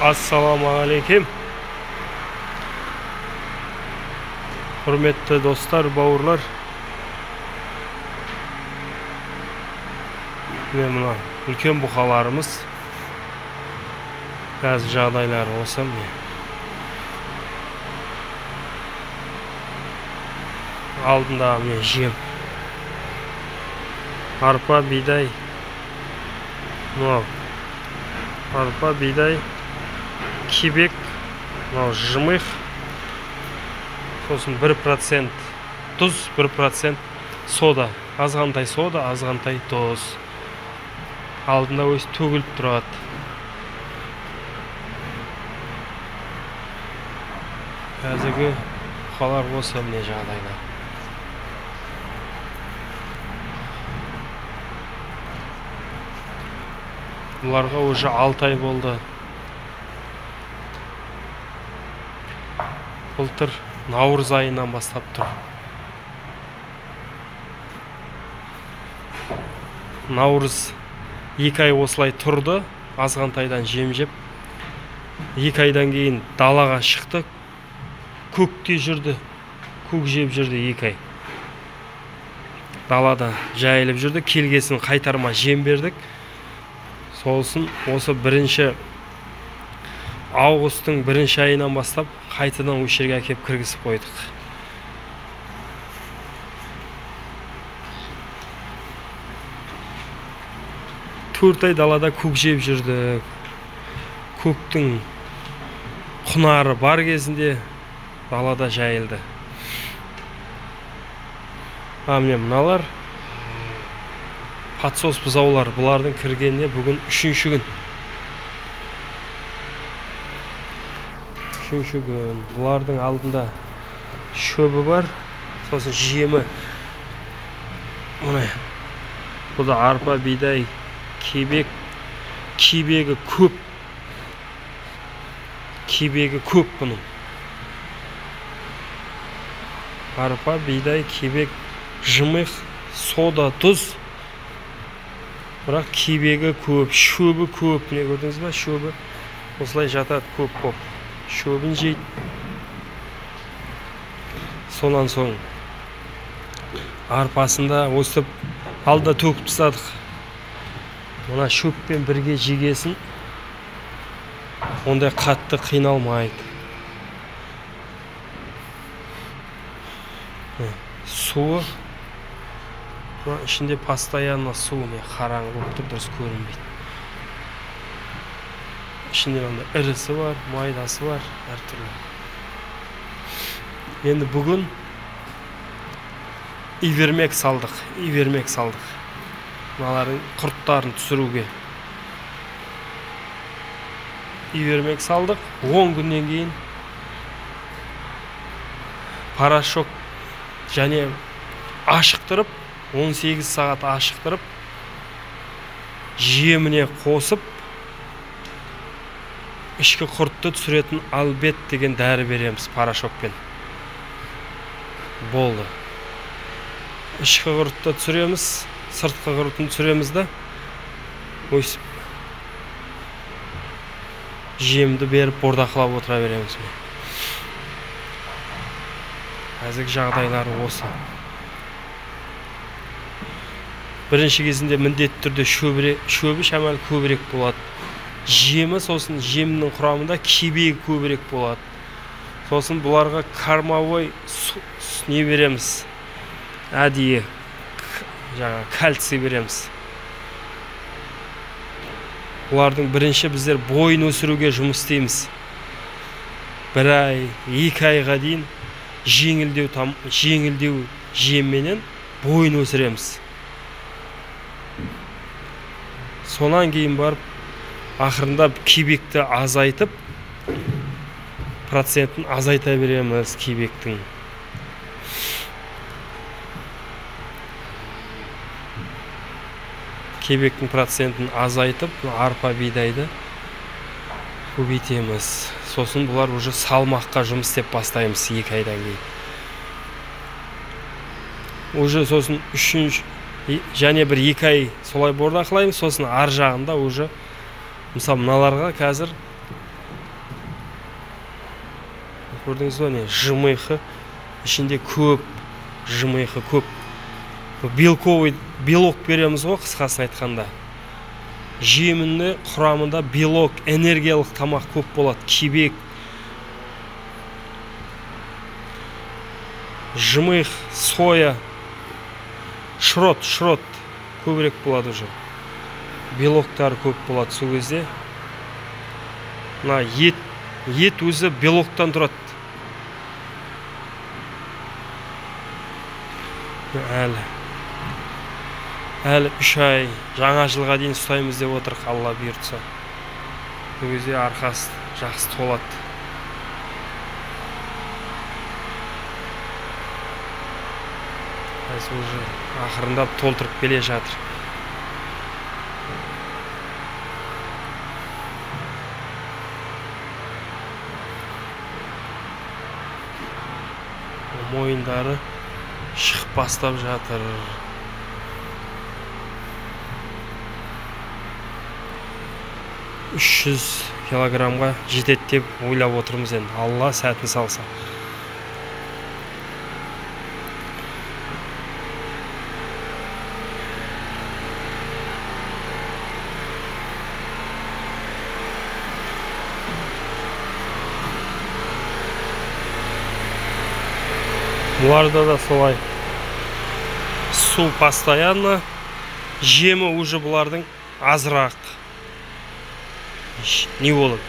Ассалаумағалейкум. Құрметті достар, бауырлар. Мына үлкен бұқаларымыз. Қазір жағдайлары осы. Алдында мен жем. Арпа, бидай. Арпа, бидай. Кебек, жымық, сосын 1% тұз, 1% сода, азғантай сода, азғантай тұз. Алдында өзі төгіліп тұрады. Қазіргі бұқалар осы міне жағдайда. Бұларға уже 6 ай болды. Былтыр наурыз айынан бастап тұр. Наурыз 2 ай осылай тұрды, азғантайдан жем жеп. 2 айдан кейін далаға шықты, көкте жүрді, көк жеп жүрді 2 ай. Далада жайылып жүрді, келгесін қайтарма жем бердік. Солсын осы 1 августтың 1 айынан бастап қайтадан осы жерге әкеп кіргізіп қойдық. Төрт ай далада көк жеп жүрді. Көктің құнары бар кезінде далада жайылды. Міне мыналар патсос бұзаулар. Бұлардың кіргеніне бүгін 3-ші күн. Бұлардың алдында шөбі бар, сосын жемі. Бұл да арпа, бидай, кебек. Кебегі көп. Кебегі көп бұның. Арпа, бидай, кебек, жымық, сода, тұз. Бірақ кебегі көп, шөбі көп. Не көрдіңіз ба? Шөбі осылай жатады көп. Шөбін жейді. Сонан соң арпасында өстіп алда төгіп тастадық. Мына шөппен бірге жегесін, ондай қатты қиналмайды. Суы ішінде постоянно су, қараңғы болып тұр, дұрыс көрінбейді. Ішінде ірісі бар, майдасы бар, әртүрлі. Енді бүгін ивермек салдық. Мыналардың құрттарын түсіруге. Ивермек салдық. 10 күннен кейін порошок және ашықтырып, 18 сағат ашықтырып, жеміне қосып, ішкі құртты түсіретін албет деген дәрі береміз порошокпен. Болды. Ішкі құртты түсіреміз, сыртқы құртын түсіреміз да, өсіп жемді беріп бордақылап отыра береміз. Қазіргі жағдайлары осы. Бірінші кезінде міндетті түрде шөбі шамал көбірек болады. Жемі, сосын жемнің құрамында кебегі көбірек болады. Сосын бұларға кормовой не береміз? Әдейі кальций береміз. Бұлардың бірінші біздер бойын өсіруге жұмыс істейміз. 1 ай, 2 айға дейін жеңілдеу жемменен бойын өсіреміз. Сонан кейін барып ақырында кебекті азайтып, процентін азайта береміз кебектің. Кебектің процентін азайтып, арпа, бидайды көбейтеміз. Сосын бұлар уже салмаққа жұмыс істеп бастаймыз 2 айдан кейін. Уже сосын 3 және 1-2 ай солай бордақылаймыз. Сосын ар жағында уже мысалы мыналарға қазір көрдіңіз ба, не жымиқы ішінде көп, жымиқы көп. Белковый белок береміз ғой, қысқасын айтқанда. Жемінді құрамында белок, энергиялық тамақ көп болады. Кебек, жымиқ, соя, шрот көбірек болады уже. Белоктар көп болады сол кезде. Мына ет өзі белоктан тұрады. Әлі 3 ай жаңа жылға дейін ұстаймыз деп отырық, Алла бұйыртса. Сол кезде арқасы жақсы толады. Уже ақырындап толтырып келе жатыр. Мойындары шығып бастап жатыр. $300 килограммға жетеді деп ойлап отырмыз енді. Алла сәтін салса. Бұларда да солай. Су постоянно. Жемі уже бұлардың азырақ. Не болып?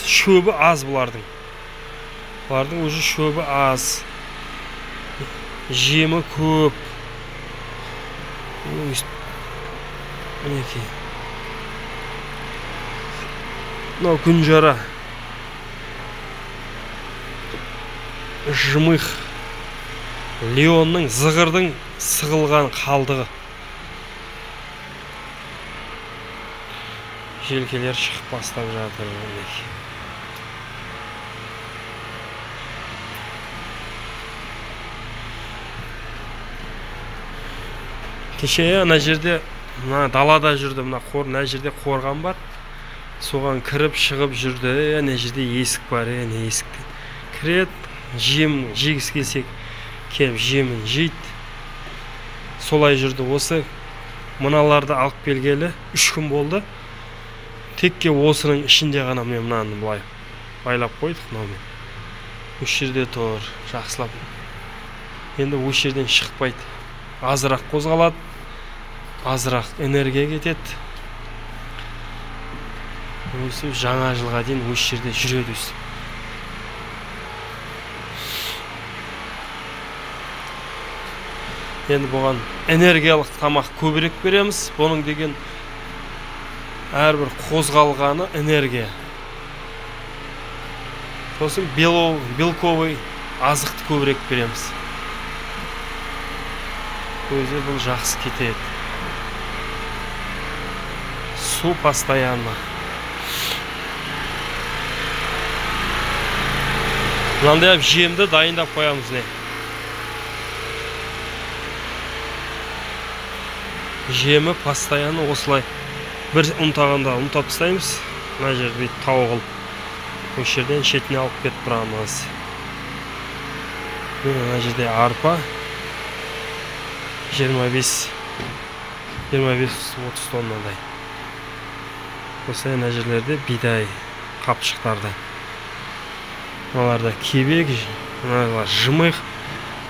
Шөбі аз бұлардың. Бұлардың уже шөбі аз. Жемі көп. Мінекей. Мынау күнжара. Жымиқ. Леонның, зығырдың сығылған қалдығы. Желкелер шығып бастап жатыр. Кеше ана жерде, далада жүрді, мына жерде қорған бар. Соған кіріп шығып жүрді. Ана жерде есік бар, есіктен кіреді. Жем жегісі келсек келіп жемін жейді. Солай жүрді. Осы мыналарды алып келгелі 3 күн болды. Текке осының ішінде ғана мен мынаны былай байлап қойдық. Осы жерде тұр, жақсылап. Енді осы жерден шықпайды. Азырақ қозғалады, азырақ энергия кетеді. Осы жаңа жылға дейін осы жерде жүреді. Енді бұған энергиялық тамақ көбірек береміз. Бұның деген әрбір қозғалғаны энергия. Сосын белковый азықты көбірек береміз. Өзі бұл жақсы кетеді. Су постоянно. Мынандай жемді дайындап қоямыз не. Жемі постоянно осылай бір ұнтағанда ұнтап тастаймыз. Мына жерде тауығыл. Осы жерден шетіне алып кетіп тұрамыз. Мына жерде арпа 25-30 тоннадай. Осы ана жерлерде бидай қапшықтарда. Мыналарда кебек, мыналар жымиқ,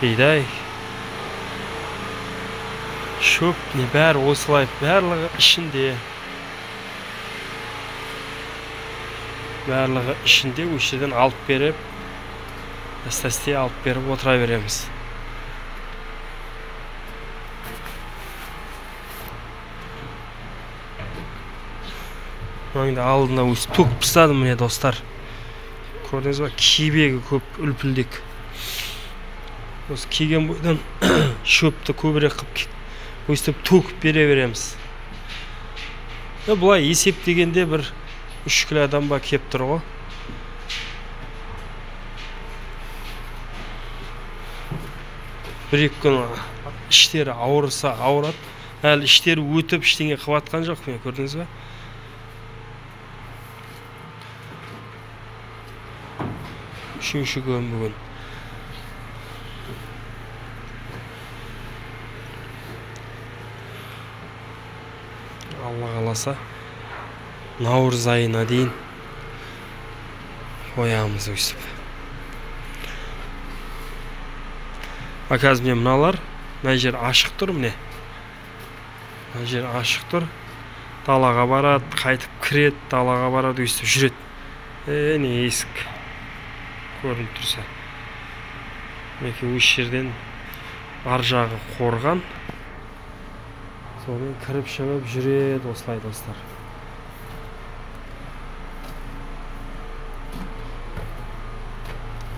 бидай, шөп, бәрі осылай, барлығы ішінде. Барлығы ішінде өшеден алып беріп, әстәсте алып беріп отыра береміз. Маңда алдында өсіп төгіп тастадым міне достар. Көрдіңіз ба, кебегі көп үлпілдек. Осы кеген бойдан шөпті көбірек қып өстіп төгіп бере береміз. Бұлай есептегенде бір 3 килодан ба кеп тұр ғой. Бір-екі күн іштері ауырса ауырады. Әлі іштері өтіп іштеңе қыватқан жоқ, көрдіңіз ба? 3-ші күн бүгін. Алла қаласа наурыз айына дейін қоямыз өйстіп. Қазір мен мыналар, мына жер ашық тұр, міне. Мына жер ашық тұр. Далаға барады, қайтып кіреді, далаға барады, өйстіп жүреді. Не есік көрініп тұрса. Мінекей осы жерден ар жағы қорған. Сонымен кіріп шығып жүреді осылай достар.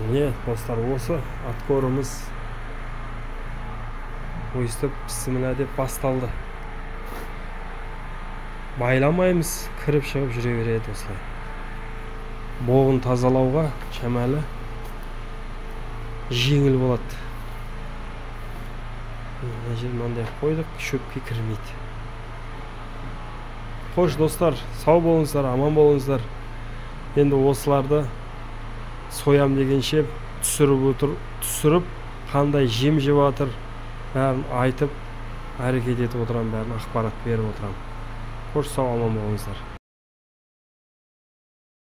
Міне достар, осы аткорымыз өйстіп бісміллә деп басталды. Байламаймыз, кіріп шығып жүре береді осылай. Боғын тазалауға шамалы жеңіл болады. Мына жер мынандай қойдық, шөпке кірмейді. Қош достар, сау болыңыздар, аман болыңыздар. Енді осыларды соям дегенше түсіріп, қандай жем жеп жатыр, бәрін айтып, әрекет етіп отырам, бәрін ақпарат беріп отырам. Қош, сау, аман болыңыздар.